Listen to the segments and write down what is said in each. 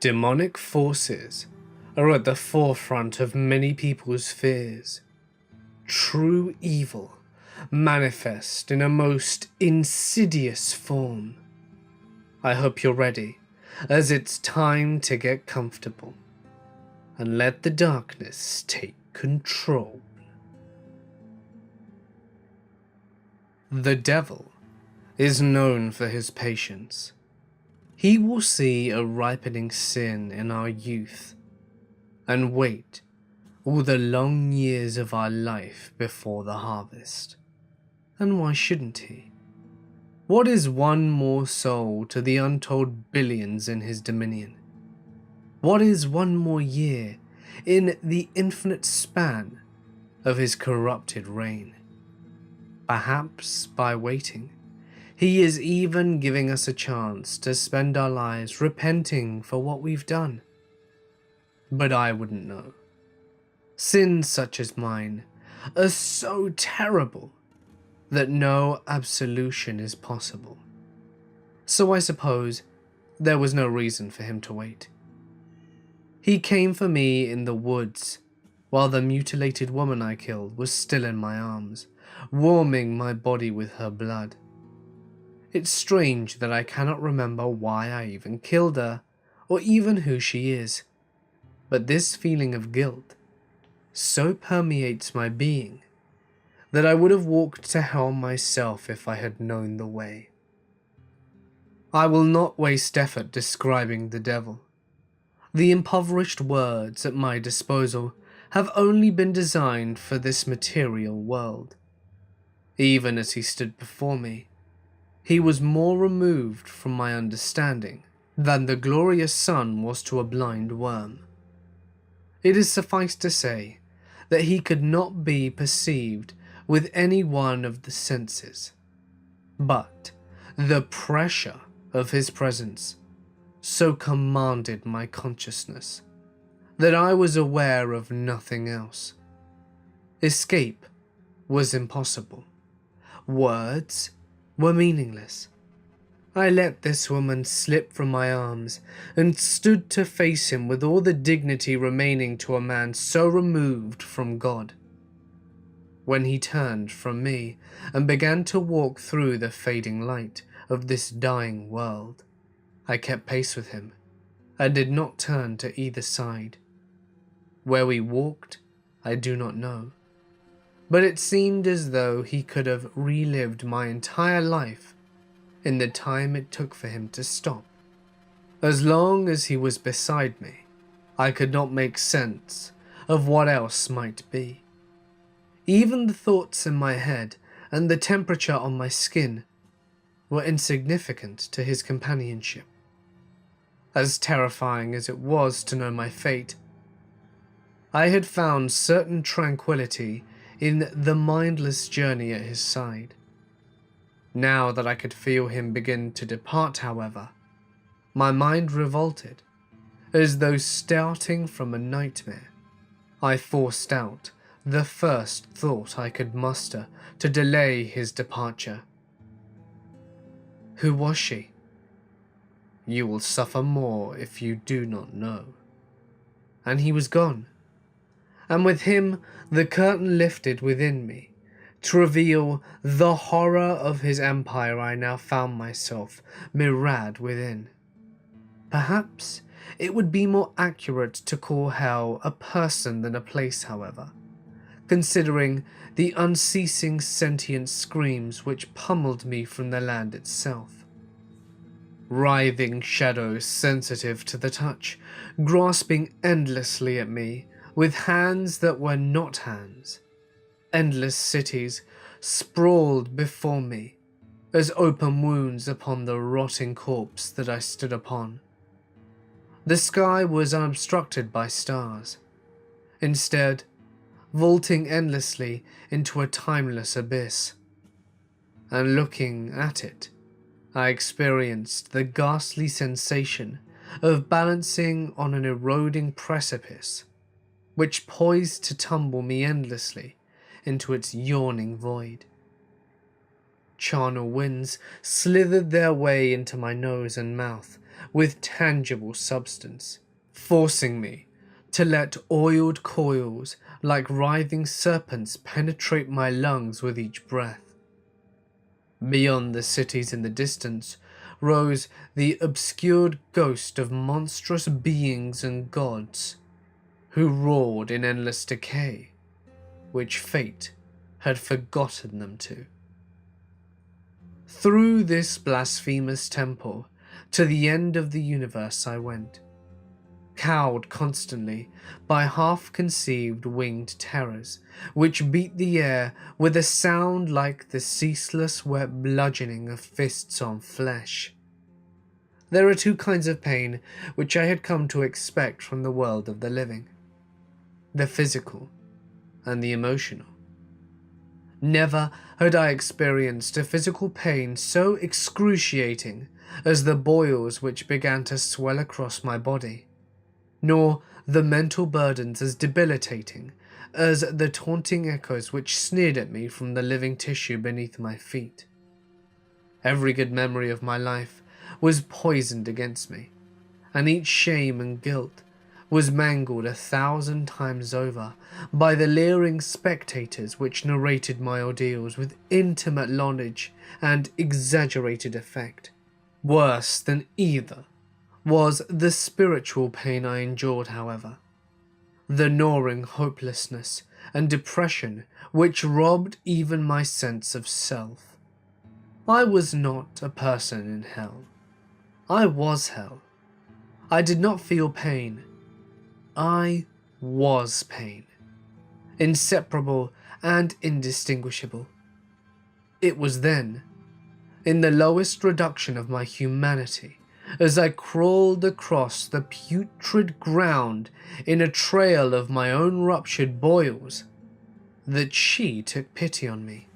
Demonic forces are at the forefront of many people's fears. True evil manifest in a most insidious form. I hope you're ready, as it's time to get comfortable and let the darkness take control. The devil is known for his patience. He will see a ripening sin in our youth and wait all the long years of our life before the harvest. And why shouldn't he? What is one more soul to the untold billions in his dominion? What is one more year in the infinite span of his corrupted reign? Perhaps by waiting, he is even giving us a chance to spend our lives repenting for what we've done. But I wouldn't know. Sins such as mine are so terrible that no absolution is possible. So I suppose there was no reason for him to wait. He came for me in the woods while the mutilated woman I killed was still in my arms, warming my body with her blood. It's strange that I cannot remember why I even killed her, or even who she is, but this feeling of guilt so permeates my being that I would have walked to hell myself if I had known the way. I will not waste effort describing the devil. The impoverished words at my disposal have only been designed for this material world. Even as he stood before me, he was more removed from my understanding than the glorious sun was to a blind worm. It is suffice to say that he could not be perceived with any one of the senses, but the pressure of his presence so commanded my consciousness that I was aware of nothing else. Escape was impossible. Words were meaningless. I let this woman slip from my arms and stood to face him with all the dignity remaining to a man so removed from God. When he turned from me and began to walk through the fading light of this dying world, I kept pace with him and did not turn to either side. Where we walked, I do not know, but it seemed as though he could have relived my entire life in the time it took for him to stop. As long as he was beside me, I could not make sense of what else might be. Even the thoughts in my head and the temperature on my skin were insignificant to his companionship. As terrifying as it was to know my fate, I had found certain tranquility in the mindless journey at his side. Now that I could feel him begin to depart, however, my mind revolted, as though starting from a nightmare. I forced out the first thought I could muster to delay his departure. Who was she? You will suffer more if you do not know. And he was gone, and with him the curtain lifted within me, to reveal the horror of his empire I now found myself mirrored within. Perhaps it would be more accurate to call hell a person than a place, however, considering the unceasing sentient screams which pummeled me from the land itself. Writhing shadows sensitive to the touch, grasping endlessly at me with hands that were not hands. Endless cities sprawled before me as open wounds upon the rotting corpse that I stood upon. The sky was unobstructed by stars. Instead, vaulting endlessly into a timeless abyss. And looking at it, I experienced the ghastly sensation of balancing on an eroding precipice, which poised to tumble me endlessly into its yawning void. Charnel winds slithered their way into my nose and mouth with tangible substance, forcing me to let oiled coils like writhing serpents penetrate my lungs with each breath. Beyond the cities in the distance rose the obscured ghost of monstrous beings and gods who roared in endless decay, which fate had forgotten them to. Through this blasphemous temple to the end of the universe I went, cowed constantly by half-conceived winged terrors which beat the air with a sound like the ceaseless wet bludgeoning of fists on flesh. There are two kinds of pain which I had come to expect from the world of the living: the physical and the emotional. Never had I experienced a physical pain so excruciating as the boils which began to swell across my body, nor the mental burdens as debilitating as the taunting echoes which sneered at me from the living tissue beneath my feet. Every good memory of my life was poisoned against me, and each shame and guilt was mangled 1,000 times over by the leering spectators which narrated my ordeals with intimate knowledge and exaggerated effect. Worse than either was the spiritual pain I endured, however, the gnawing hopelessness and depression which robbed even my sense of self. I was not a person in hell. I was hell. I did not feel pain. I was pain, inseparable and indistinguishable. It was then, in the lowest reduction of my humanity, as I crawled across the putrid ground in a trail of my own ruptured boils, that she took pity on me.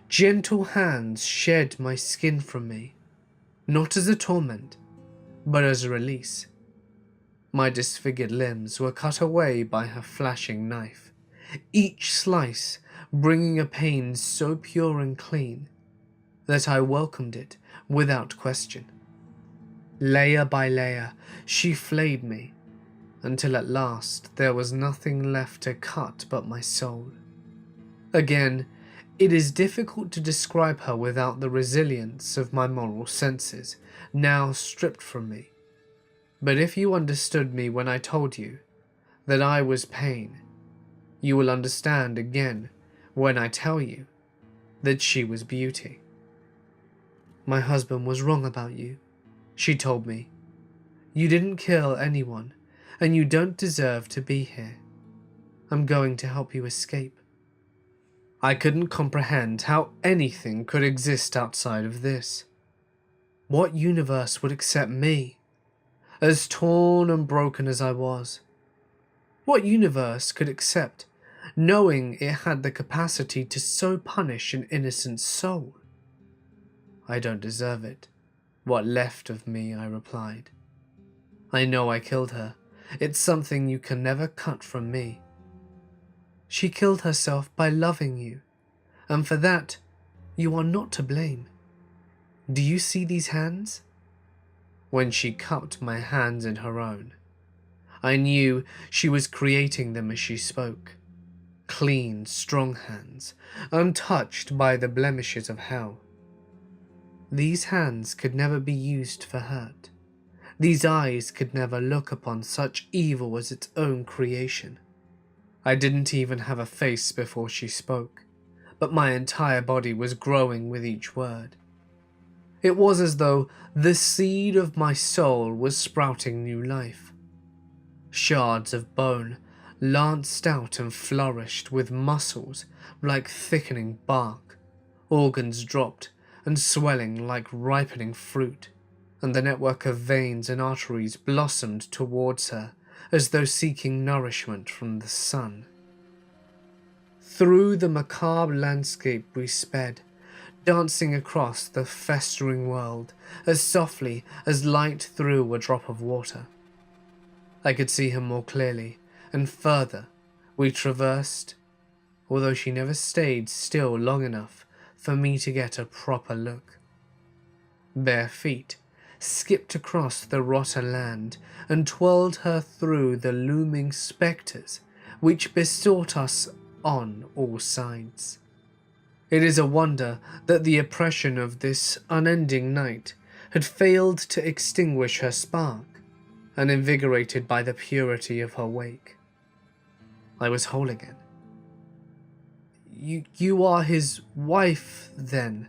Gentle hands shed my skin from me, not as a torment, but as a release. My disfigured limbs were cut away by her flashing knife, each slice bringing a pain so pure and clean that I welcomed it without question. Layer by layer, she flayed me, until at last there was nothing left to cut but my soul. Again, it is difficult to describe her without the resilience of my moral senses, now stripped from me. But if you understood me when I told you that I was pain, you will understand again when I tell you that she was beauty. My husband was wrong about you, she told me. You didn't kill anyone, and you don't deserve to be here. I'm going to help you escape. I couldn't comprehend how anything could exist outside of this. What universe would accept me, as torn and broken as I was? What universe could accept knowing it had the capacity to so punish an innocent soul? I don't deserve it. What left of me, I replied. I know I killed her. It's something you can never cut from me. She killed herself by loving you, and for that, you are not to blame. Do you see these hands? When she cupped my hands in her own, I knew she was creating them as she spoke. Clean, strong hands, untouched by the blemishes of hell. These hands could never be used for hurt. These eyes could never look upon such evil as its own creation. I didn't even have a face before she spoke, but my entire body was growing with each word. It was as though the seed of my soul was sprouting new life. Shards of bone lanced out and flourished with muscles like thickening bark, organs dropped and swelling like ripening fruit, and the network of veins and arteries blossomed towards her as though seeking nourishment from the sun. Through the macabre landscape we sped, dancing across the festering world as softly as light through a drop of water. I could see her more clearly, and further we traversed, although she never stayed still long enough for me to get a proper look. Bare feet skipped across the rotter land and twirled her through the looming spectres which besought us on all sides. It is a wonder that the oppression of this unending night had failed to extinguish her spark, uninvigorated by the purity of her wake. I was whole again. You are his wife, then?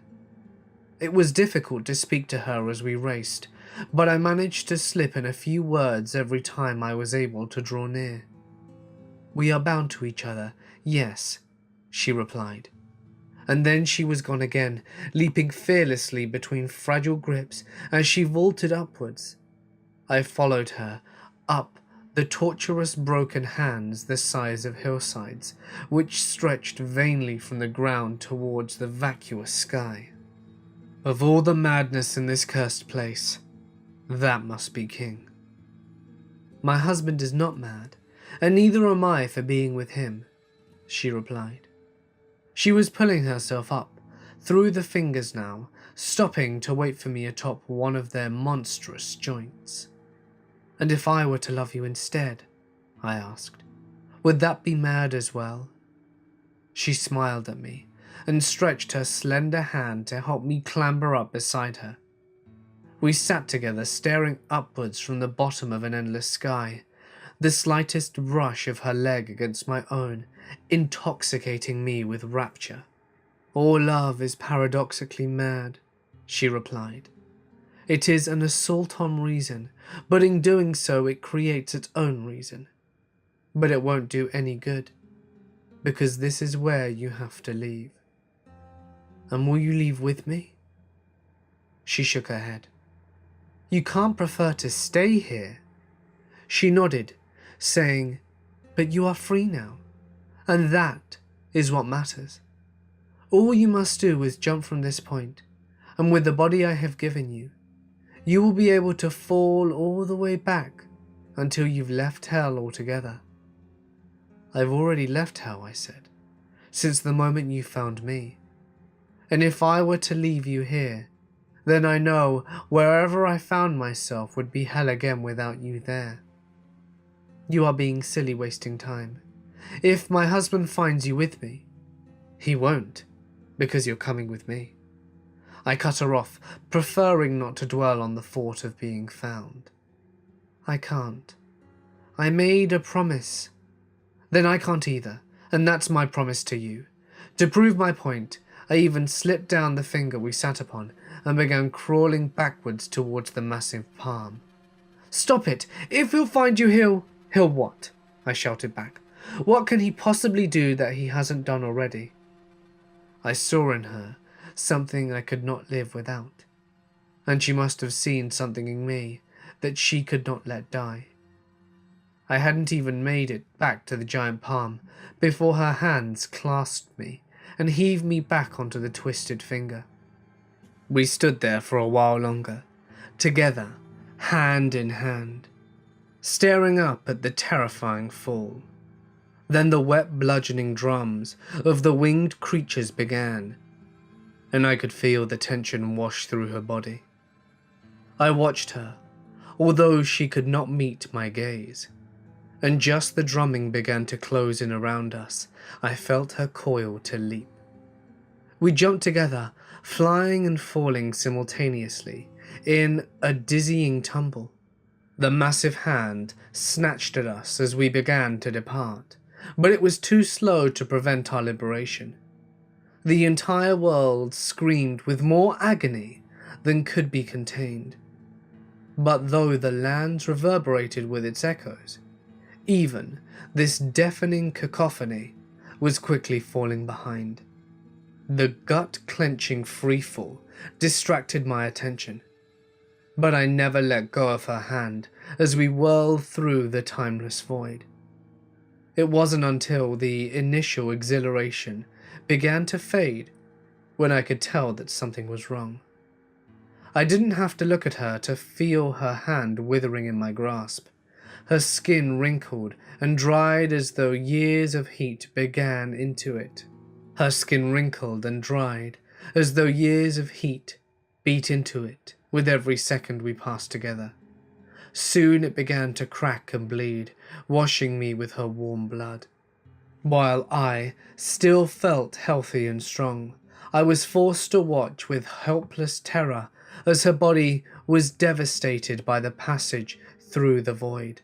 It was difficult to speak to her as we raced, but I managed to slip in a few words every time I was able to draw near. We are bound to each other, yes, she replied. And then she was gone again, leaping fearlessly between fragile grips as she vaulted upwards. I followed her, up the tortuous broken hands the size of hillsides, which stretched vainly from the ground towards the vacuous sky. Of all the madness in this cursed place, that must be king. My husband is not mad, and neither am I for being with him, she replied. She was pulling herself up, through the fingers now, stopping to wait for me atop one of their monstrous joints. And if I were to love you instead, I asked, would that be mad as well? She smiled at me and stretched her slender hand to help me clamber up beside her. We sat together staring upwards from the bottom of an endless sky, the slightest brush of her leg against my own intoxicating me with rapture. All love is paradoxically mad, she replied. It is an assault on reason, but in doing so it creates its own reason. But it won't do any good, because this is where you have to leave. And will you leave with me? She shook her head. You can't prefer to stay here. She nodded, saying, but you are free now, and that is what matters. All you must do is jump from this point, and with the body I have given you, you will be able to fall all the way back until you've left hell altogether. I've already left hell, I said, since the moment you found me. And if I were to leave you here, then I know wherever I found myself would be hell again without you there. You are being silly, wasting time. If my husband finds you with me, he won't, because you're coming with me. I cut her off, preferring not to dwell on the thought of being found. I can't. I made a promise. Then I can't either, and that's my promise to you. To prove my point, I even slipped down the finger we sat upon and began crawling backwards towards the massive palm. Stop it! If he'll find you, he'll what? I shouted back. What can he possibly do that he hasn't done already? I saw in her something I could not live without, and she must have seen something in me that she could not let die. I hadn't even made it back to the giant palm before her hands clasped me and heaved me back onto the twisted finger. We stood there for a while longer, together, hand in hand, staring up at the terrifying fall. Then the wet bludgeoning drums of the winged creatures began, and I could feel the tension wash through her body. I watched her, although she could not meet my gaze, and just the drumming began to close in around us, I felt her coil to leap. We jumped together, flying and falling simultaneously, in a dizzying tumble. The massive hand snatched at us as we began to depart, but it was too slow to prevent our liberation. The entire world screamed with more agony than could be contained. But though the lands reverberated with its echoes, even this deafening cacophony was quickly falling behind. The gut-clenching freefall distracted my attention, but I never let go of her hand as we whirled through the timeless void. It wasn't until the initial exhilaration began to fade when I could tell that something was wrong. I didn't have to look at her to feel her hand withering in my grasp. Her skin wrinkled and dried as though years of heat began into it. Her skin wrinkled and dried as though years of heat beat into it with every second we passed together. Soon it began to crack and bleed, washing me with her warm blood. While I still felt healthy and strong, I was forced to watch with helpless terror as her body was devastated by the passage through the void.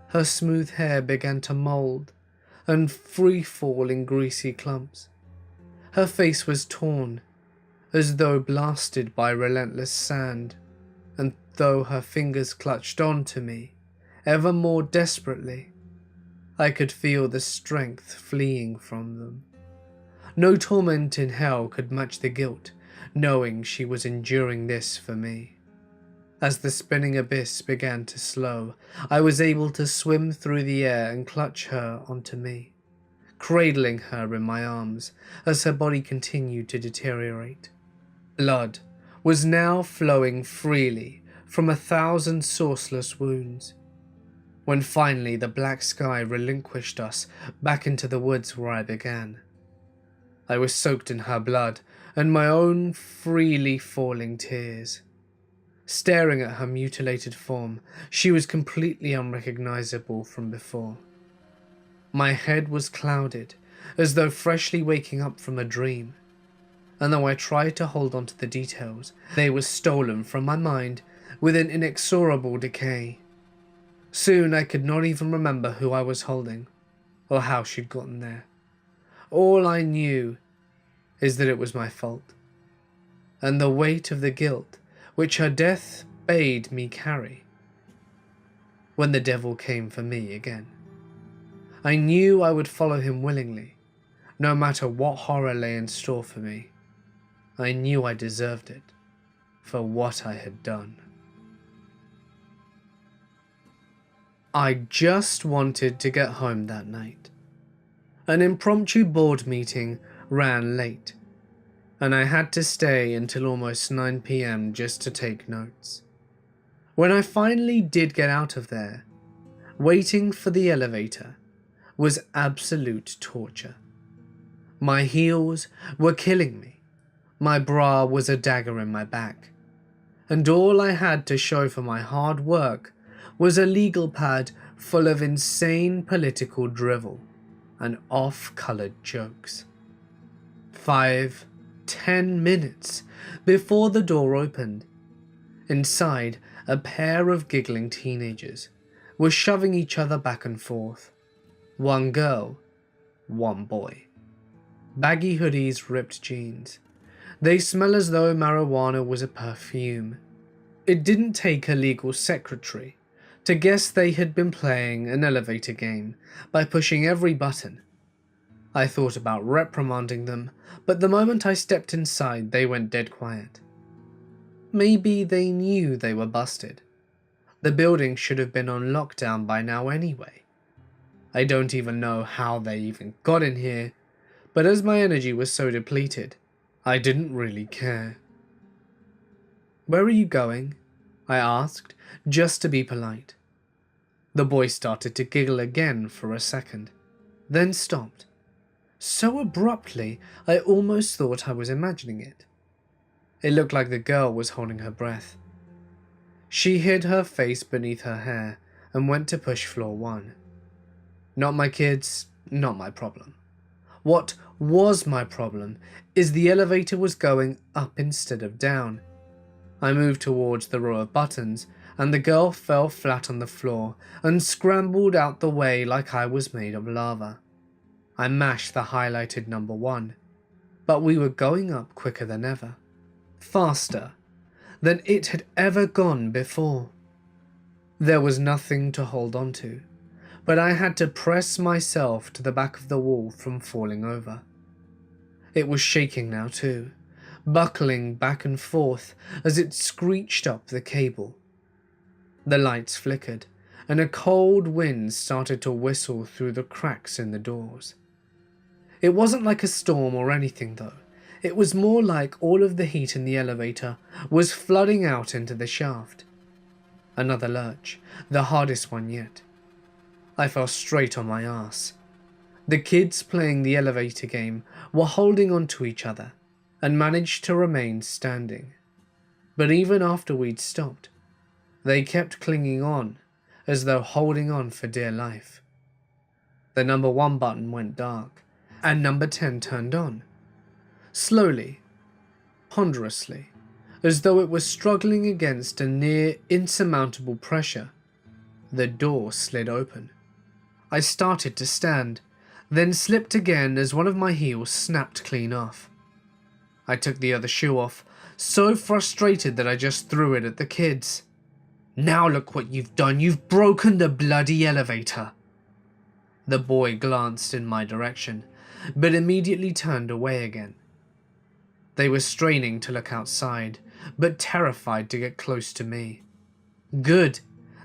Her smooth hair began to mold and free fall in greasy clumps. Her face was torn, as though blasted by relentless sand, and though her fingers clutched onto me, ever more desperately, I could feel the strength fleeing from them. No torment in hell could match the guilt, knowing she was enduring this for me. As the spinning abyss began to slow, I was able to swim through the air and clutch her onto me, cradling her in my arms as her body continued to deteriorate. Blood was now flowing freely from 1,000 sourceless wounds. When finally the black sky relinquished us back into the woods where I began, I was soaked in her blood and my own freely falling tears. Staring at her mutilated form, she was completely unrecognizable from before. My head was clouded, as though freshly waking up from a dream, and though I tried to hold on to the details, they were stolen from my mind with an inexorable decay. Soon I could not even remember who I was holding, or how she'd gotten there. All I knew is that it was my fault, and the weight of the guilt which her death bade me carry. When the devil came for me again, I knew I would follow him willingly, no matter what horror lay in store for me. I knew I deserved it, for what I had done. I just wanted to get home that night. An impromptu board meeting ran late, and I had to stay until almost 9 PM just to take notes. When I finally did get out of there, waiting for the elevator was absolute torture. My heels were killing me, my bra was a dagger in my back, and all I had to show for my hard work was a legal pad full of insane political drivel and off-colored jokes. 5-10 minutes before the door opened, inside a pair of giggling teenagers were shoving each other back and forth. One girl, one boy. Baggy hoodies, ripped jeans. They smell as though marijuana was a perfume. It didn't take a legal secretary to guess they had been playing an elevator game by pushing every button. I thought about reprimanding them, but the moment I stepped inside, they went dead quiet. Maybe they knew they were busted. The building should have been on lockdown by now anyway. I don't even know how they even got in here, but as my energy was so depleted, I didn't really care. "Where are you going?" I asked, just to be polite. The boy started to giggle again for a second, then stopped. So abruptly, I almost thought I was imagining it. It looked like the girl was holding her breath. She hid her face beneath her hair and went to push floor 1. Not my kids, not my problem. What was my problem is the elevator was going up instead of down. I moved towards the row of buttons, and the girl fell flat on the floor and scrambled out the way like I was made of lava. I mashed the highlighted number 1, but we were going up quicker than ever, faster than it had ever gone before. There was nothing to hold on to, but I had to press myself to the back of the wall from falling over. It was shaking now too, buckling back and forth as it screeched up the cable. The lights flickered, and a cold wind started to whistle through the cracks in the doors. It wasn't like a storm or anything though. It was more like all of the heat in the elevator was flooding out into the shaft. Another lurch, the hardest one yet. I fell straight on my ass. The kids playing the elevator game were holding on to each other and managed to remain standing. But even after we'd stopped, they kept clinging on, as though holding on for dear life. The number 1 button went dark, and number 10 turned on. Slowly, ponderously, as though it was struggling against a near insurmountable pressure, the door slid open. I started to stand, then slipped again as one of my heels snapped clean off. I took the other shoe off, so frustrated that I just threw it at the kids. "Now look what you've done, you've broken the bloody elevator." The boy glanced in my direction, but immediately turned away again. They were straining to look outside, but terrified to get close to me. Good,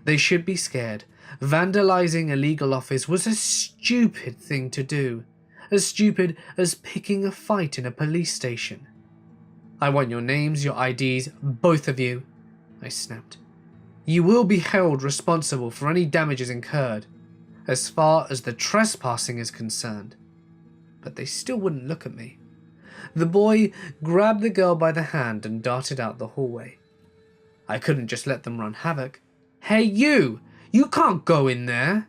they should be scared. Vandalizing a legal office was a stupid thing to do, as stupid as picking a fight in a police station. "I want your names, your IDs, both of you," I snapped. "You will be held responsible for any damages incurred, as far as the trespassing is concerned." But they still wouldn't look at me. The boy grabbed the girl by the hand and darted out the hallway. I couldn't just let them run havoc. "Hey you! You can't go in there!"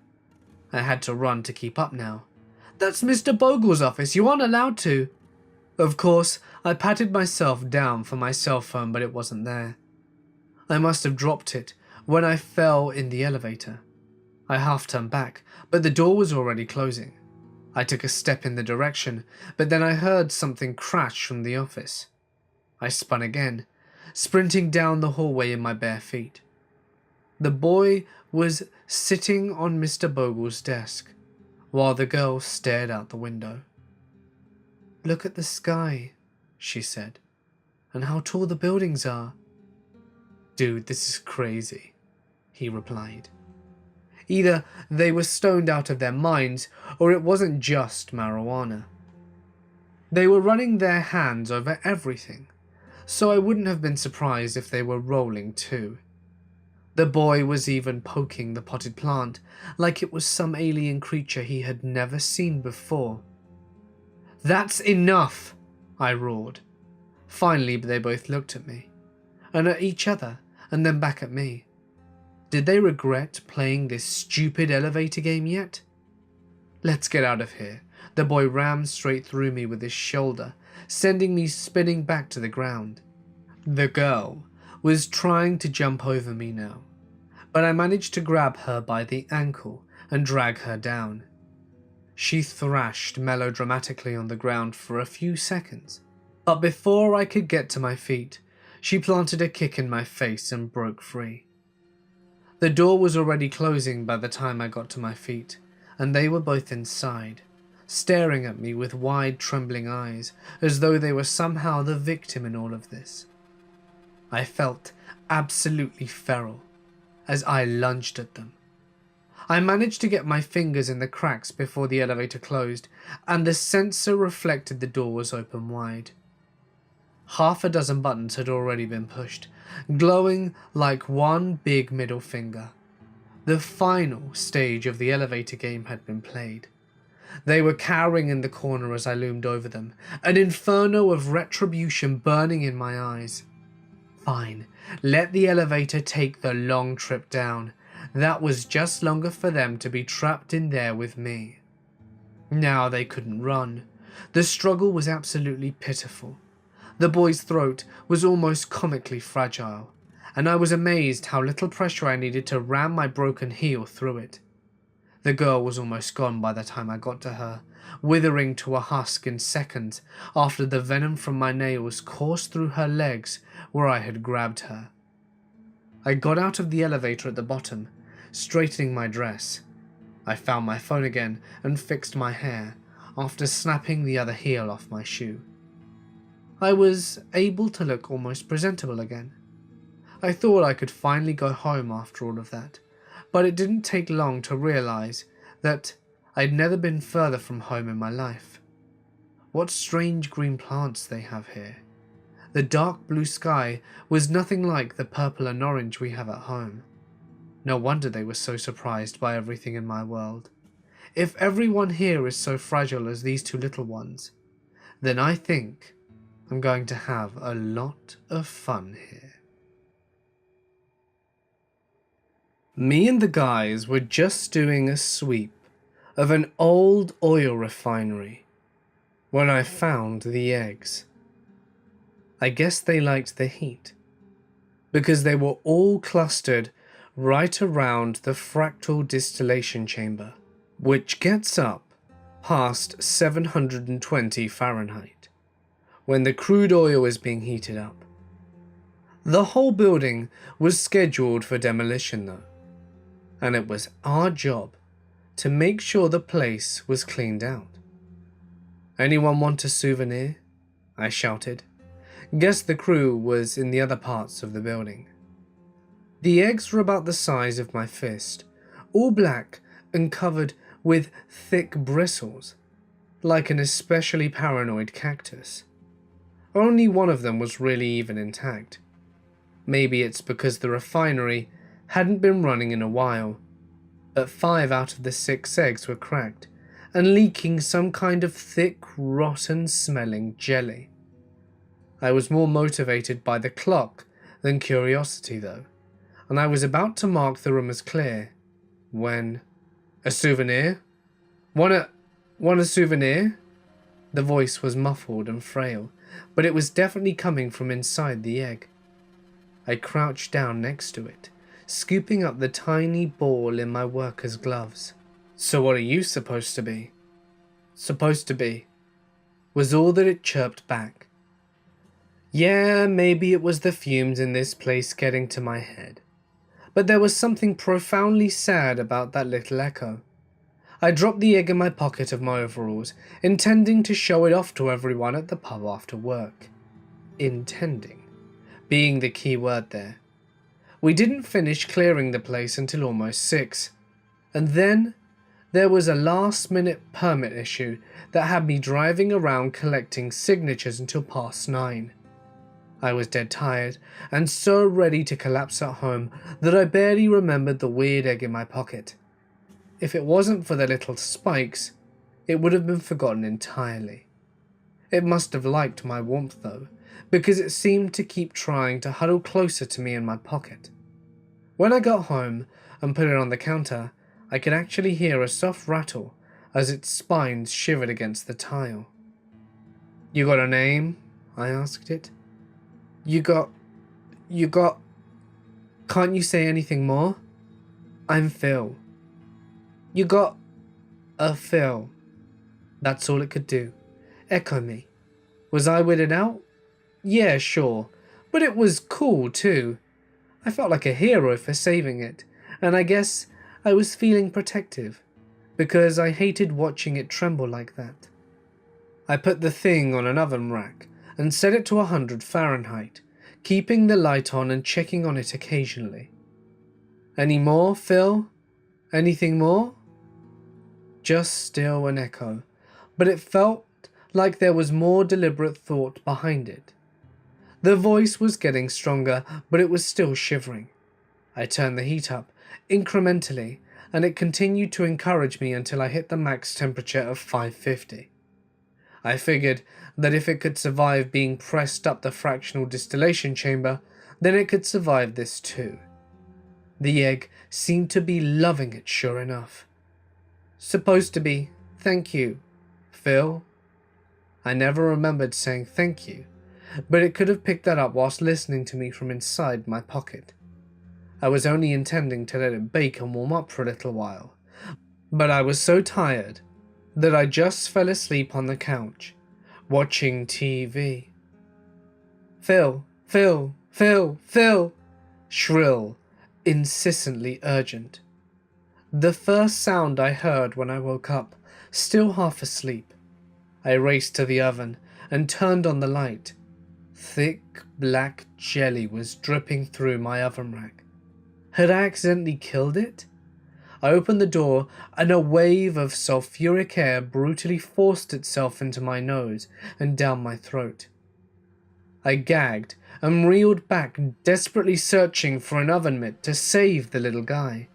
I had to run to keep up now. "That's Mr. Bogle's office, you aren't allowed to." Of course, I patted myself down for my cell phone, but it wasn't there. I must have dropped it when I fell in the elevator. I half turned back, but the door was already closing. I took a step in the direction, but then I heard something crash from the office. I spun again, sprinting down the hallway in my bare feet. The boy was sitting on Mr. Bogle's desk, while the girl stared out the window. "Look at the sky," she said, "and how tall the buildings are." "Dude, this is crazy," he replied. Either they were stoned out of their minds, or it wasn't just marijuana. They were running their hands over everything, so I wouldn't have been surprised if they were rolling too. The boy was even poking the potted plant like it was some alien creature he had never seen before. "That's enough!" I roared. Finally, they both looked at me, and at each other, and then back at me. Did they regret playing this stupid elevator game yet? "Let's get out of here." The boy rammed straight through me with his shoulder, sending me spinning back to the ground. The girl was trying to jump over me now, but I managed to grab her by the ankle and drag her down. She thrashed melodramatically on the ground for a few seconds, but before I could get to my feet, she planted a kick in my face and broke free. The door was already closing by the time I got to my feet, and they were both inside, staring at me with wide, trembling eyes, as though they were somehow the victim in all of this. I felt absolutely feral as I lunged at them. I managed to get my fingers in the cracks before the elevator closed, and the sensor reflected the door was open wide. Half a dozen buttons had already been pushed, glowing like one big middle finger. The final stage of the elevator game had been played. They were cowering in the corner as I loomed over them, an inferno of retribution burning in my eyes. Fine, let the elevator take the long trip down. That was just longer for them to be trapped in there with me. Now they couldn't run. The struggle was absolutely pitiful. The boy's throat was almost comically fragile, and I was amazed how little pressure I needed to ram my broken heel through it. The girl was almost gone by the time I got to her, withering to a husk in seconds after the venom from my nails coursed through her legs where I had grabbed her. I got out of the elevator at the bottom, straightening my dress. I found my phone again and fixed my hair after snapping the other heel off my shoe. I was able to look almost presentable again. I thought I could finally go home after all of that, but it didn't take long to realize that I'd never been further from home in my life. What strange green plants they have here. The dark blue sky was nothing like the purple and orange we have at home. No wonder they were so surprised by everything in my world. If everyone here is so fragile as these two little ones, then I think I'm going to have a lot of fun here. Me and the guys were just doing a sweep of an old oil refinery when I found the eggs. I guess they liked the heat, because they were all clustered right around the fractal distillation chamber, which gets up past 720 Fahrenheit when the crude oil is being heated up. The whole building was scheduled for demolition though, and it was our job to make sure the place was cleaned out. "Anyone want a souvenir?" I shouted. Guess the crew was in the other parts of the building. The eggs were about the size of my fist, all black and covered with thick bristles, like an especially paranoid cactus. Only one of them was really even intact. Maybe it's because the refinery hadn't been running in a while, but 5 out of the 6 eggs were cracked and leaking some kind of thick, rotten smelling jelly. I was more motivated by the clock than curiosity though, and I was about to mark the room as clear when... "A souvenir? Want a souvenir?" The voice was muffled and frail, but it was definitely coming from inside the egg. I crouched down next to it, scooping up the tiny ball in my worker's gloves. "So what are you supposed to be?" "Supposed to be," was all that it chirped back. Yeah, maybe it was the fumes in this place getting to my head, but there was something profoundly sad about that little echo. I dropped the egg in my pocket of my overalls, intending to show it off to everyone at the pub after work. Intending being the key word there. We didn't finish clearing the place until almost 6, and then there was a last-minute permit issue that had me driving around collecting signatures until past 9. I was dead tired and so ready to collapse at home that I barely remembered the weird egg in my pocket. If it wasn't for the little spikes, it would have been forgotten entirely. It must have liked my warmth though, because it seemed to keep trying to huddle closer to me in my pocket. When I got home and put it on the counter, I could actually hear a soft rattle as its spines shivered against the tile. "You got a name?" I asked it. You got... Can't you say anything more?" "I'm Phil." "You got a Phil." That's all it could do. Echo me. Was I weirded out? Yeah, sure. But it was cool too. I felt like a hero for saving it, and I guess I was feeling protective, because I hated watching it tremble like that. I put the thing on an oven rack and set it to 100 Fahrenheit, keeping the light on and checking on it occasionally. "Any more, Phil? Anything more?" Just still an echo, but it felt like there was more deliberate thought behind it. The voice was getting stronger, but it was still shivering. I turned the heat up, incrementally, and it continued to encourage me until I hit the max temperature of 550. I figured that if it could survive being pressed up the fractional distillation chamber, then it could survive this too. The egg seemed to be loving it sure enough. "Supposed to be, thank you, Phil." I never remembered saying thank you, but it could have picked that up whilst listening to me from inside my pocket. I was only intending to let it bake and warm up for a little while, but I was so tired that I just fell asleep on the couch, watching TV. "Phil, Phil, Phil, Phil!" Shrill, insistently urgent. The first sound I heard when I woke up, still half asleep. I raced to the oven and turned on the light. Thick black jelly was dripping through my oven rack. Had I accidentally killed it? I opened the door and a wave of sulfuric air brutally forced itself into my nose and down my throat. I gagged and reeled back, desperately searching for an oven mitt to save the little guy.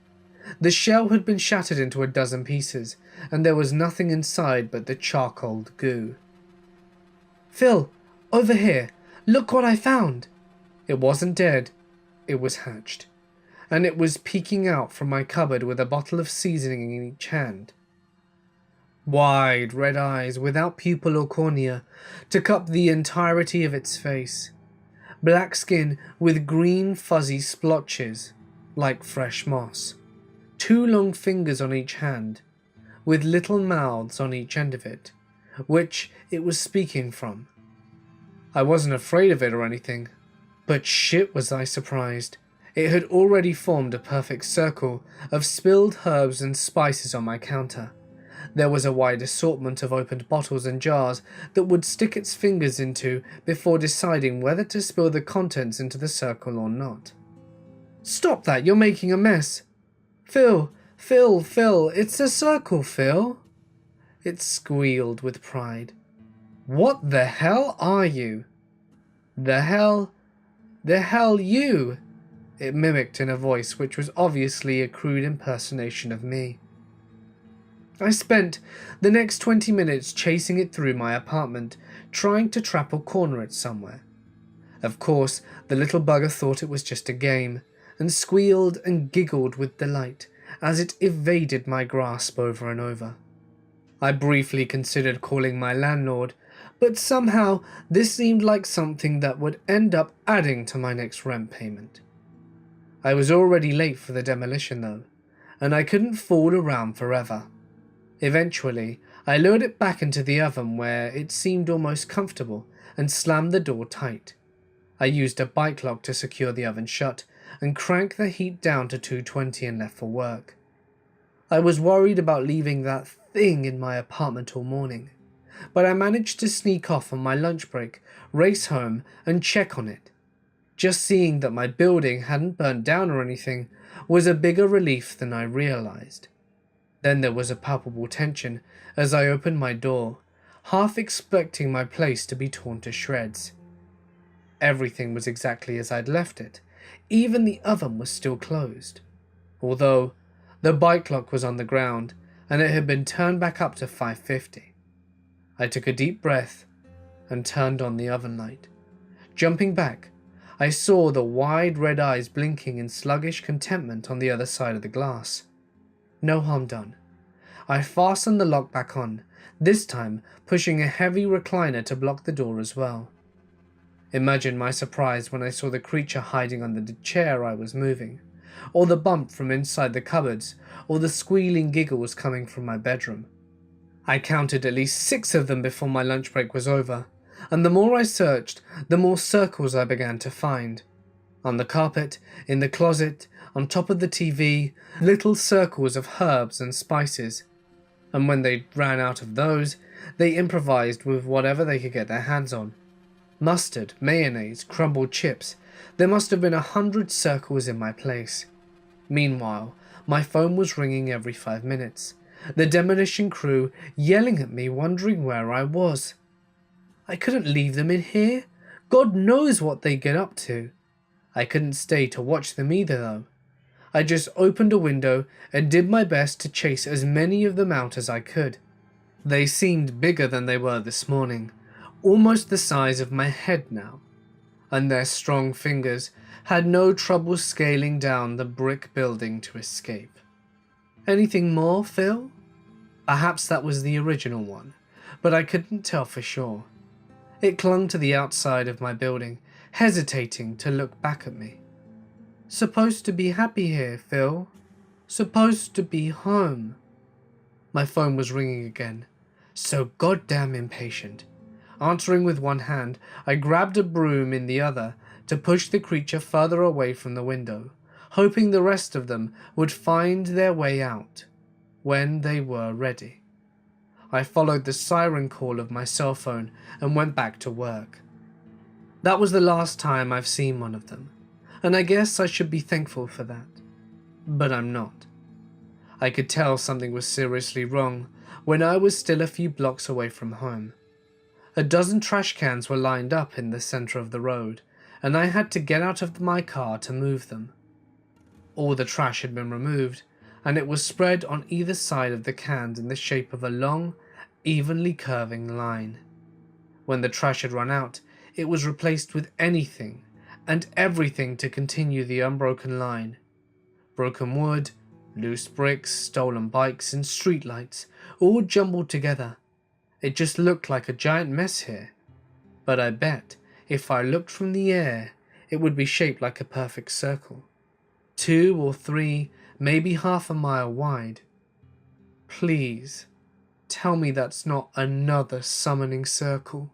The shell had been shattered into a dozen pieces, and there was nothing inside but the charcoal goo. "Phil, over here, look what I found!" It wasn't dead, it was hatched. and it was peeking out from my cupboard with a bottle of seasoning in each hand. Wide red eyes without pupil or cornea took up the entirety of its face. Black skin with green fuzzy splotches, like fresh moss. 2 long fingers on each hand, with little mouths on each end of it, which it was speaking from. I wasn't afraid of it or anything, but shit was I surprised. It had already formed a perfect circle of spilled herbs and spices on my counter. There was a wide assortment of opened bottles and jars that would stick its fingers into before deciding whether to spill the contents into the circle or not. "Stop that, you're making a mess. Phil, it's a circle, Phil." It squealed with pride. "What the hell are you?" The hell you," it mimicked in a voice which was obviously a crude impersonation of me. I spent the next 20 minutes chasing it through my apartment, trying to trap or corner it somewhere. Of course, the little bugger thought it was just a game, and squealed and giggled with delight as it evaded my grasp over and over. I briefly considered calling my landlord, but somehow this seemed like something that would end up adding to my next rent payment. I was already late for the demolition though, and I couldn't fool around forever. Eventually, I lured it back into the oven where it seemed almost comfortable and slammed the door tight. I used a bike lock to secure the oven shut and cranked the heat down to 220 and left for work. I was worried about leaving that thing in my apartment all morning, but I managed to sneak off on my lunch break, race home and check on it. Just seeing that my building hadn't burnt down or anything was a bigger relief than I realized. Then there was a palpable tension as I opened my door, half expecting my place to be torn to shreds. Everything was exactly as I'd left it, even the oven was still closed, although the bike lock was on the ground and it had been turned back up to 550. I took a deep breath and turned on the oven light. Jumping back, I saw the wide red eyes blinking in sluggish contentment on the other side of the glass. No harm done. I fastened the lock back on, this time pushing a heavy recliner to block the door as well. Imagine my surprise when I saw the creature hiding under the chair I was moving, or the bump from inside the cupboards, or the squealing giggles coming from my bedroom. I counted at least 6 of them before my lunch break was over, and the more I searched, the more circles I began to find. On the carpet, in the closet, on top of the TV, little circles of herbs and spices. And when they ran out of those, they improvised with whatever they could get their hands on. Mustard, mayonnaise, crumbled chips. There must have been 100 circles in my place. Meanwhile, my phone was ringing every 5 minutes. The demolition crew yelling at me, wondering where I was. I couldn't leave them in here. God knows what they get up to. I couldn't stay to watch them either though. I just opened a window and did my best to chase as many of them out as I could. They seemed bigger than they were this morning, almost the size of my head now, and their strong fingers had no trouble scaling down the brick building to escape. Anything more, Phil? Perhaps that was the original one, but I couldn't tell for sure. It clung to the outside of my building, hesitating to look back at me. Supposed to be happy here, Phil. Supposed to be home. My phone was ringing again, so goddamn impatient. Answering with one hand, I grabbed a broom in the other to push the creature further away from the window, hoping the rest of them would find their way out when they were ready. I followed the siren call of my cell phone and went back to work. That was the last time I've seen one of them, and I guess I should be thankful for that. But I'm not. I could tell something was seriously wrong when I was still a few blocks away from home. A dozen trash cans were lined up in the center of the road, and I had to get out of my car to move them. All the trash had been removed, and it was spread on either side of the cans in the shape of a long, evenly curving line. When the trash had run out, it was replaced with anything and everything to continue the unbroken line. broken wood, loose bricks, stolen bikes, and streetlights, all jumbled together. It just looked like a giant mess here. But I bet if I looked from the air, it would be shaped like a perfect circle. 2 or 3, maybe half a mile wide. Please, tell me that's not another summoning circle.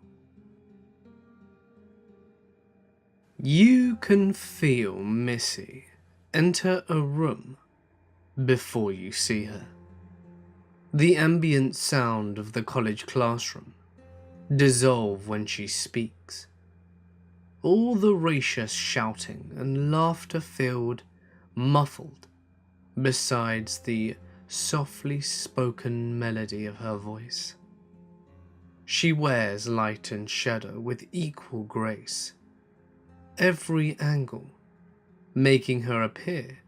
You can feel Missy enter a room before you see her. The ambient sound of the college classroom dissolve when she speaks. All the raucous shouting and laughter-filled, muffled, besides the softly spoken melody of her voice. She wears light and shadow with equal grace, every angle making her appear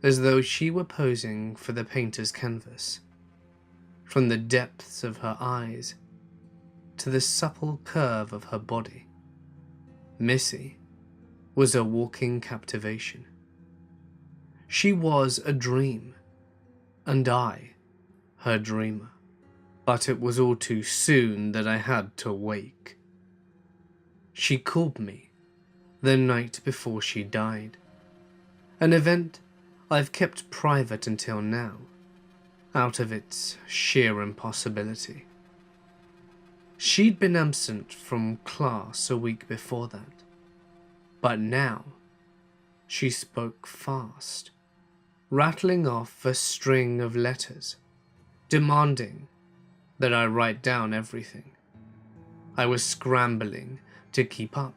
as though she were posing for the painter's canvas. From the depths of her eyes to the supple curve of her body, Missy was a walking captivation. She was a dream, and I, her dreamer. But it was all too soon that I had to wake. She called me the night before she died, an event I've kept private until now, out of its sheer impossibility. She'd been absent from class a week before that, but now she spoke fast, rattling off a string of letters, demanding that I write down everything. I was scrambling to keep up,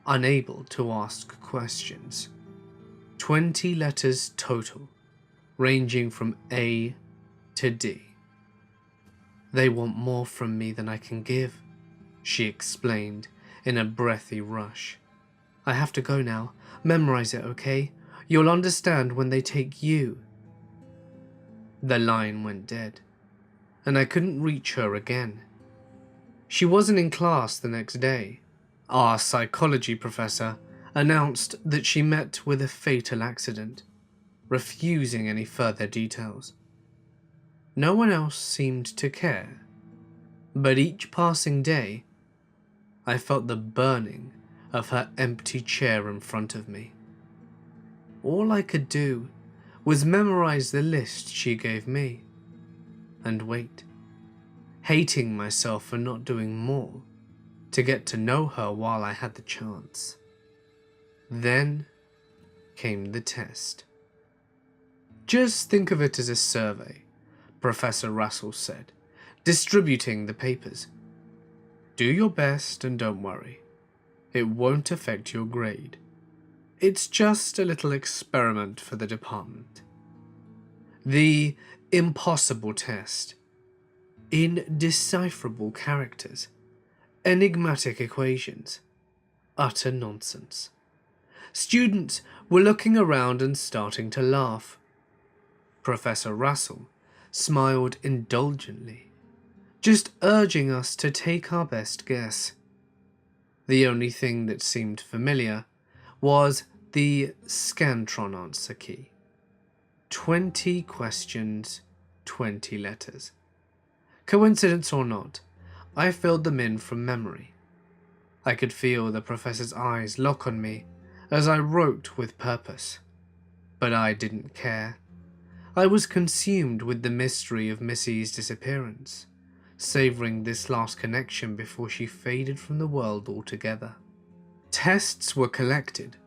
unable to ask questions. 20 letters total, ranging from A to D. They want more from me than I can give, she explained in a breathy rush. I have to go now. Memorize it, okay? You'll understand when they take you. The line went dead, and I couldn't reach her again. She wasn't in class the next day. Our psychology professor announced that she met with a fatal accident, refusing any further details. No one else seemed to care, but each passing day, I felt the burning of her empty chair in front of me. All I could do was memorize the list she gave me, and wait, hating myself for not doing more to get to know her while I had the chance. Then came the test. Just think of it as a survey, Professor Russell said, distributing the papers. Do your best and don't worry. It won't affect your grade. It's just a little experiment for the department. The impossible test. Indecipherable characters. Enigmatic equations. Utter nonsense. Students were looking around and starting to laugh. Professor Russell smiled indulgently, just urging us to take our best guess. The only thing that seemed familiar was the Scantron answer key. 20 questions, 20 letters. Coincidence or not, I filled them in from memory. I could feel the professor's eyes lock on me as I wrote with purpose, but I didn't care. I was consumed with the mystery of Missy's disappearance, savouring this last connection before she faded from the world altogether. Tests were collected,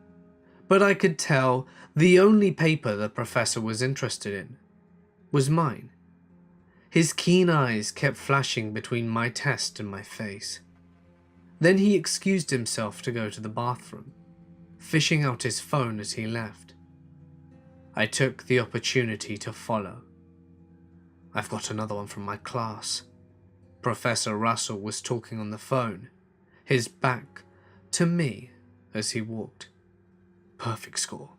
but I could tell the only paper the professor was interested in was mine. His keen eyes kept flashing between my test and my face. Then he excused himself to go to the bathroom, fishing out his phone as he left. I took the opportunity to follow. I've got another one from my class. Professor Russell was talking on the phone, his back to me as he walked. Perfect score,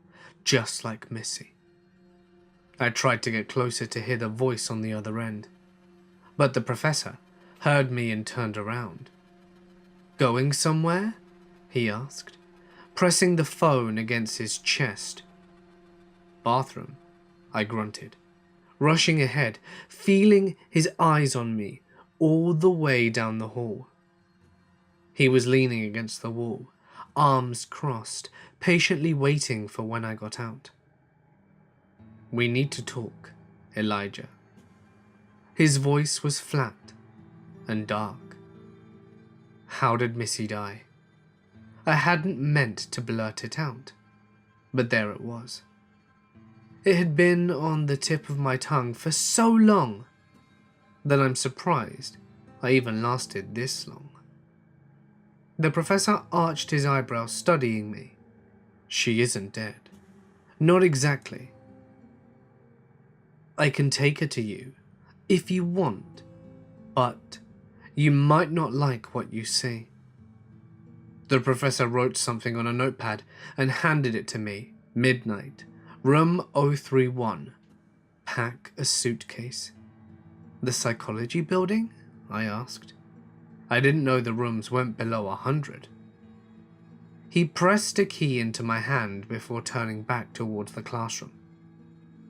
just like Missy. I tried to get closer to hear the voice on the other end, but the professor heard me and turned around. Going somewhere? He asked, pressing the phone against his chest. bathroom," I grunted, rushing ahead, feeling his eyes on me all the way down the hall. He was leaning against the wall, arms crossed, patiently waiting for when I got out. "We need to talk, Elijah." His voice was flat and dark. How did Missy die? I hadn't meant to blurt it out, but there it was. It had been on the tip of my tongue for so long that I'm surprised I even lasted this long. The professor arched his eyebrows, studying me. "She isn't dead." "Not exactly. I can take her to you if you want, but you might not like what you see." The professor wrote something on a notepad and handed it to me. "Midnight, room 031. Pack a suitcase." "The psychology building?" I asked. I didn't know the rooms went below 100. He pressed a key into my hand before turning back towards the classroom.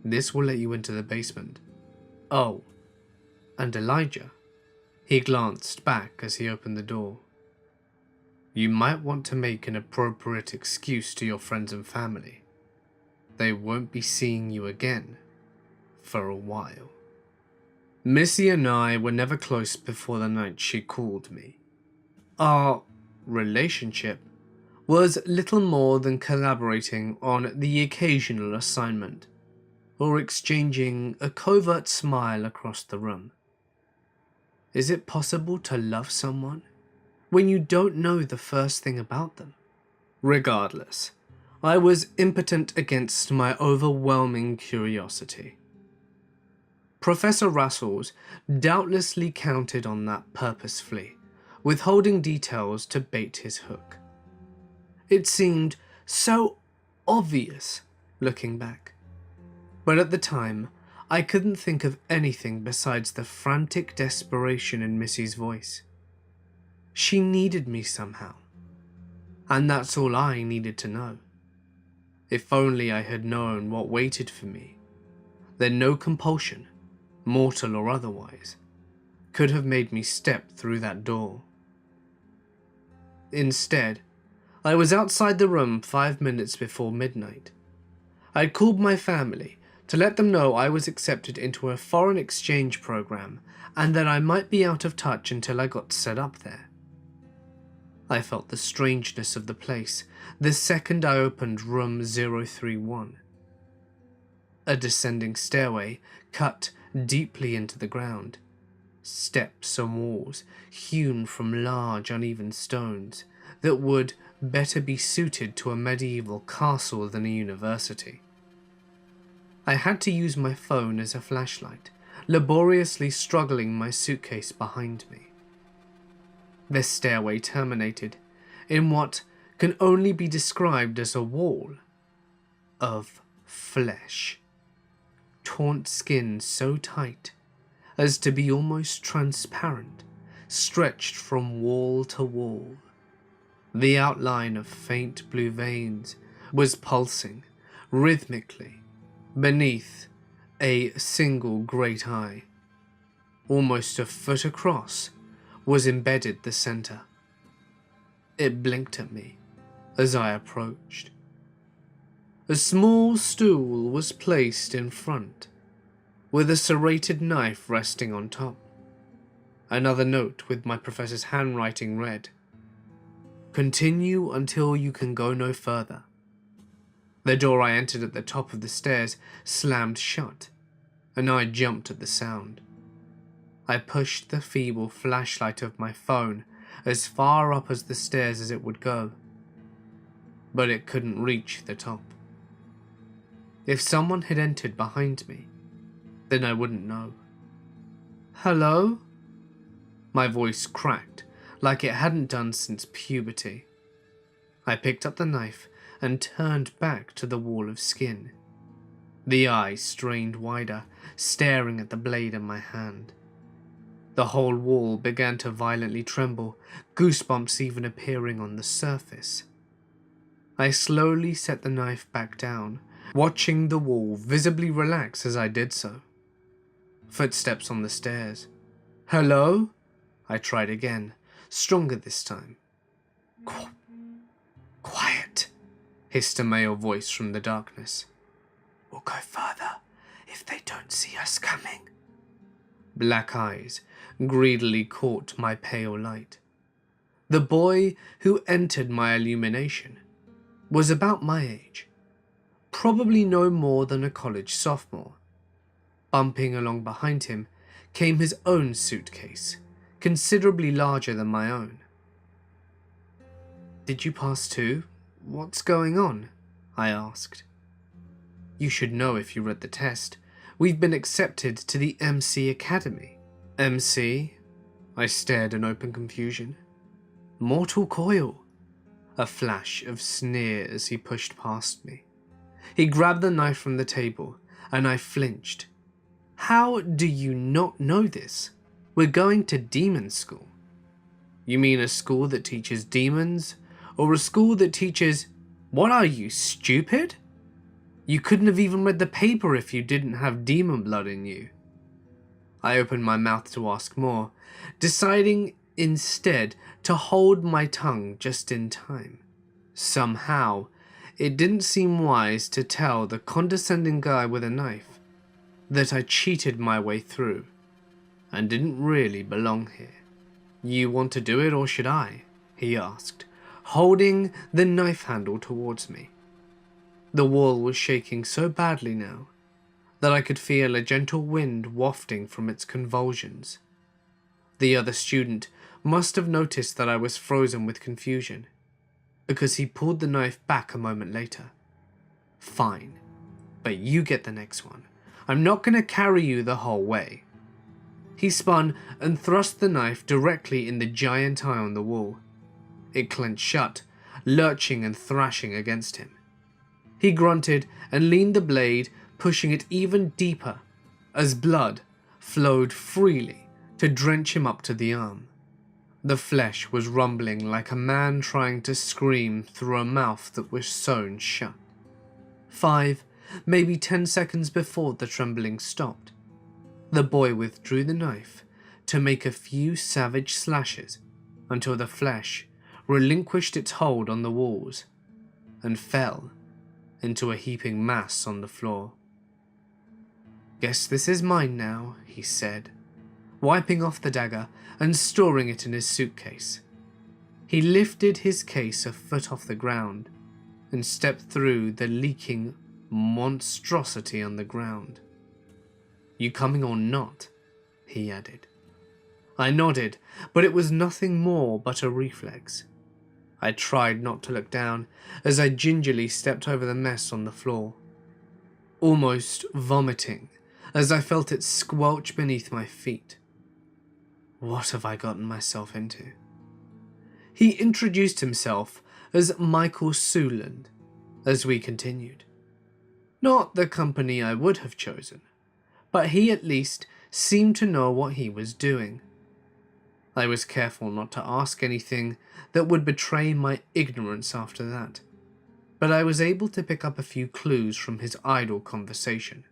"This will let you into the basement." "Oh, and Elijah." He glanced back as he opened the door. "You might want to make an appropriate excuse to your friends and family. They won't be seeing you again for a while." Missy and I were never close before the night she called me. Our relationship was little more than collaborating on the occasional assignment, or exchanging a covert smile across the room. Is it possible to love someone when you don't know the first thing about them? Regardless, I was impotent against my overwhelming curiosity. Professor Russell's doubtlessly counted on that purposefully, withholding details to bait his hook. It seemed so obvious looking back, but at the time I couldn't think of anything besides the frantic desperation in Missy's voice. She needed me somehow, and that's all I needed to know. If only I had known what waited for me, then no compulsion, mortal or otherwise, could have made me step through that door. Instead, I was outside the room 5 minutes before midnight. I'd called my family to let them know I was accepted into a foreign exchange program and that I might be out of touch until I got set up there. I felt the strangeness of the place the second I opened room 031. A descending stairway cut deeply into the ground, steps and walls hewn from large uneven stones that would better be suited to a medieval castle than a university. I had to use my phone as a flashlight, laboriously struggling my suitcase behind me. The stairway terminated in what can only be described as a wall of flesh. Taunt skin so tight as to be almost transparent, stretched from wall to wall. The outline of faint blue veins was pulsing rhythmically beneath a single great eye. Almost a foot across was embedded the center. It blinked at me as I approached. A small stool was placed in front, with a serrated knife resting on top. Another note with my professor's handwriting read, "Continue until you can go no further." The door I entered at the top of the stairs slammed shut, and I jumped at the sound. I pushed the feeble flashlight of my phone as far up as the stairs as it would go, but it couldn't reach the top. If someone had entered behind me, then I wouldn't know. "Hello?" My voice cracked like it hadn't done since puberty. I picked up the knife and turned back to the wall of skin. The eye strained wider, staring at the blade in my hand. The whole wall began to violently tremble, goosebumps even appearing on the surface. I slowly set the knife back down, watching the wall visibly relax as I did so. Footsteps on the stairs. "Hello?" I tried again, stronger this time. "Quiet," hissed a male voice from the darkness. "We'll go further if they don't see us coming." Black eyes greedily caught my pale light. The boy who entered my illumination was about my age, probably no more than a college sophomore. Bumping along behind him came his own suitcase, considerably larger than my own. "Did you pass too? What's going on?" I asked. "You should know if you read the test. We've been accepted to the MC Academy." "MC?" I stared in open confusion. "Mortal Coil." A flash of sneer as he pushed past me. He grabbed the knife from the table, and I flinched. "How do you not know this? We're going to demon school." "You mean a school that teaches demons? Or a school that teaches—" "What are you, stupid? You couldn't have even read the paper if you didn't have demon blood in you." I opened my mouth to ask more, deciding instead to hold my tongue just in time. Somehow, it didn't seem wise to tell the condescending guy with a knife that I cheated my way through and didn't really belong here. "You want to do it or should I?" he asked, holding the knife handle towards me. The wall was shaking so badly now that I could feel a gentle wind wafting from its convulsions. The other student must have noticed that I was frozen with confusion, because he pulled the knife back a moment later. "Fine, but you get the next one. I'm not going to carry you the whole way." He spun and thrust the knife directly in the giant eye on the wall. It clenched shut, lurching and thrashing against him. He grunted and leaned the blade, pushing it even deeper, as blood flowed freely to drench him up to the arm. The flesh was rumbling like a man trying to scream through a mouth that was sewn shut. 5, maybe 10 seconds before the trembling stopped, the boy withdrew the knife to make a few savage slashes until the flesh relinquished its hold on the walls and fell into a heaping mass on the floor. "Guess this is mine now," he said, wiping off the dagger and storing it in his suitcase. He lifted his case a foot off the ground and stepped through the leaking monstrosity on the ground. "You coming or not?" he added. I nodded, but it was nothing more but a reflex. I tried not to look down as I gingerly stepped over the mess on the floor, almost vomiting as I felt it squelch beneath my feet. What have I gotten myself into? He introduced himself as Michael Suland as we continued. Not the company I would have chosen, but he at least seemed to know what he was doing. I was careful not to ask anything that would betray my ignorance after that, but I was able to pick up a few clues from his idle conversation.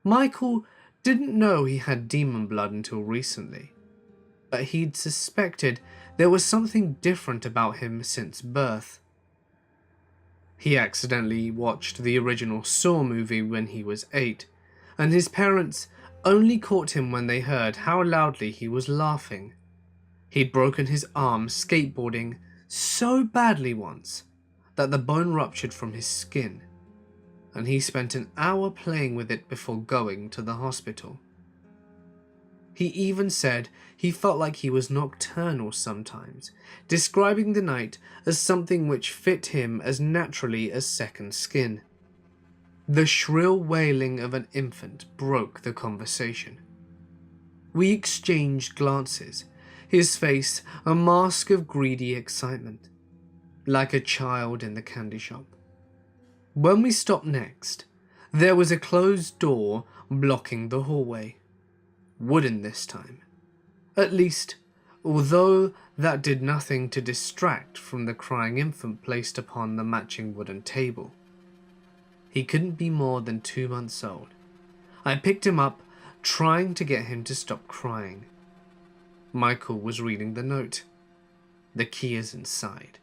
Michael didn't know he had demon blood until recently, but he'd suspected there was something different about him since birth. He accidentally watched the original Saw movie when he was 8, and his parents only caught him when they heard how loudly he was laughing. He'd broken his arm skateboarding so badly once that the bone ruptured from his skin, and he spent an hour playing with it before going to the hospital. He even said he felt like he was nocturnal sometimes, describing the night as something which fit him as naturally as second skin. The shrill wailing of an infant broke the conversation. We exchanged glances, his face a mask of greedy excitement, like a child in the candy shop. When we stopped next, there was a closed door blocking the hallway. Wooden this time. At least, although that did nothing to distract from the crying infant placed upon the matching wooden table. He couldn't be more than 2 months old. I picked him up, trying to get him to stop crying. Michael was reading the note. The key is inside.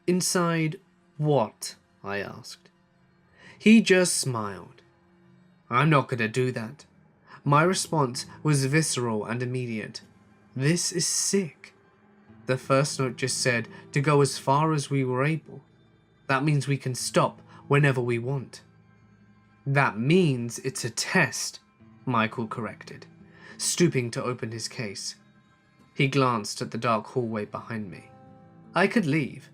Inside what? I asked. He just smiled. I'm not going to do that. My response was visceral and immediate. This is sick. The first note just said to go as far as we were able. That means we can stop whenever we want. That means it's a test, Michael corrected, stooping to open his case. He glanced at the dark hallway behind me. I could leave.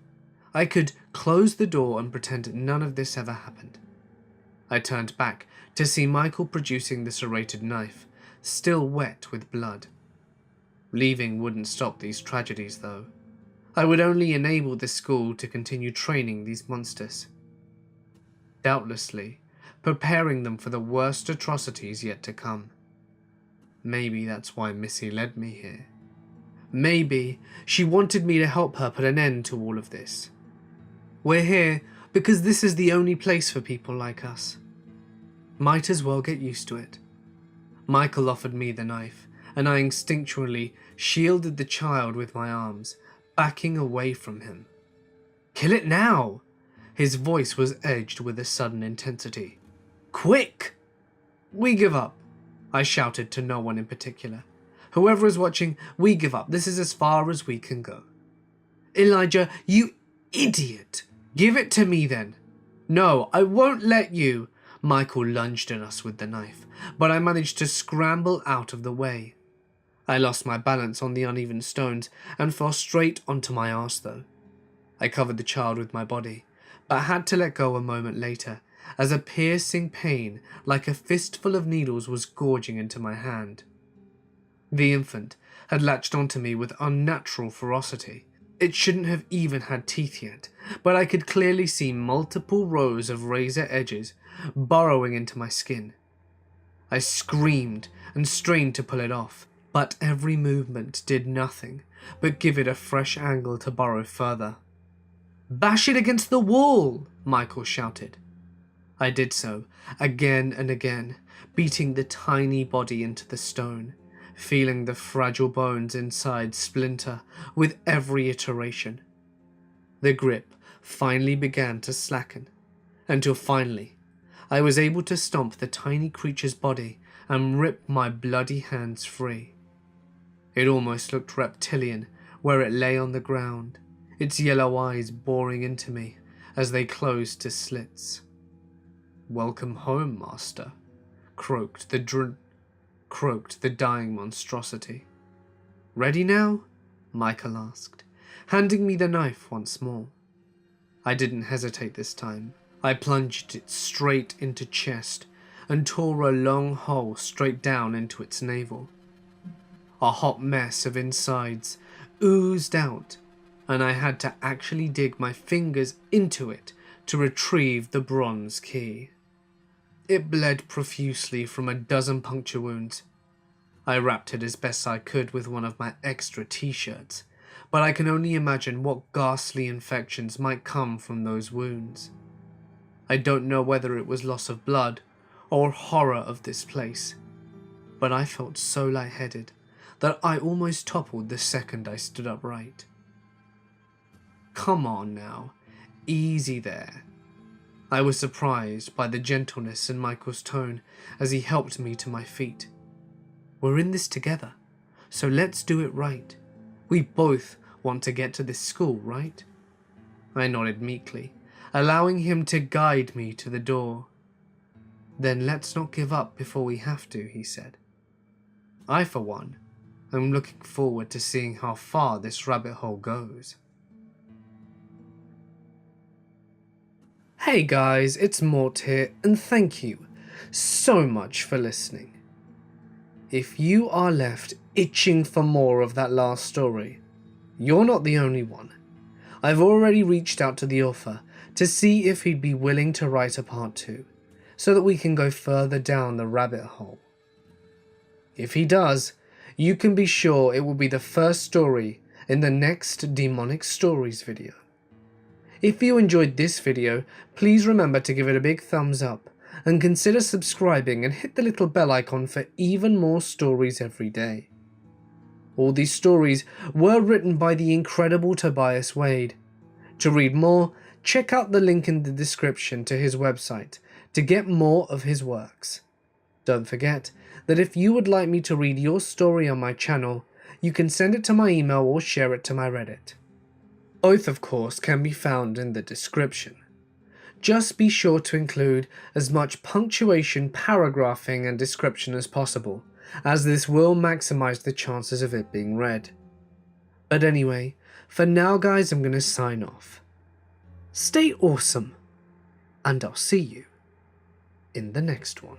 I could close the door and pretend none of this ever happened. I turned back to see Michael producing the serrated knife, still wet with blood. Leaving wouldn't stop these tragedies, though. I would only enable the school to continue training these monsters. Doubtlessly, preparing them for the worst atrocities yet to come. Maybe that's why Missy led me here. Maybe she wanted me to help her put an end to all of this. We're here because this is the only place for people like us. Might as well get used to it. Michael offered me the knife, and I instinctually shielded the child with my arms, backing away from him. Kill it now! His voice was edged with a sudden intensity. Quick! We give up, I shouted to no one in particular. Whoever is watching, we give up. This is as far as we can go. Elijah, you idiot! Give it to me then. No, I won't let you. Michael lunged at us with the knife, but I managed to scramble out of the way. I lost my balance on the uneven stones and fell straight onto my arse though. I covered the child with my body, but had to let go a moment later as a piercing pain like a fistful of needles was gorging into my hand. The infant had latched onto me with unnatural ferocity. It shouldn't have even had teeth yet, but I could clearly see multiple rows of razor edges burrowing into my skin. I screamed and strained to pull it off, but every movement did nothing but give it a fresh angle to burrow further. Bash it against the wall, Michael shouted. I did so, again and again, beating the tiny body into the stone, feeling the fragile bones inside splinter with every iteration. The grip finally began to slacken, until finally I was able to stomp the tiny creature's body and rip my bloody hands free. It almost looked reptilian where it lay on the ground, its yellow eyes boring into me as they closed to slits. Welcome home, master, croaked the dying monstrosity. Ready now? Michael asked, handing me the knife once more. I didn't hesitate this time. I plunged it straight into chest and tore a long hole straight down into its navel. A hot mess of insides oozed out, and I had to actually dig my fingers into it to retrieve the bronze key. It bled profusely from a dozen puncture wounds. I wrapped it as best I could with one of my extra t-shirts, but I can only imagine what ghastly infections might come from those wounds. I don't know whether it was loss of blood or horror of this place, but I felt so lightheaded that I almost toppled the second I stood upright. Come on now, easy there. I was surprised by the gentleness in Michael's tone as he helped me to my feet. We're in this together, so let's do it right. We both want to get to this school, right? I nodded meekly, allowing him to guide me to the door. Then let's not give up before we have to, he said. I, for one, am looking forward to seeing how far this rabbit hole goes. Hey guys, it's Mort here, and thank you so much for listening. If you are left itching for more of that last story, you're not the only one. I've already reached out to the author to see if he'd be willing to write a part 2, so that we can go further down the rabbit hole. If he does, you can be sure it will be the first story in the next Demonic Stories video. If you enjoyed this video, please remember to give it a big thumbs up and consider subscribing and hit the little bell icon for even more stories every day. All these stories were written by the incredible Tobias Wade. To read more, check out the link in the description to his website to get more of his works. Don't forget that if you would like me to read your story on my channel, you can send it to my email or share it to my Reddit. Both, of course, can be found in the description. Just be sure to include as much punctuation, paragraphing and description as possible, as this will maximize the chances of it being read. But anyway, for now guys, I'm going to sign off. Stay awesome, and I'll see you in the next one.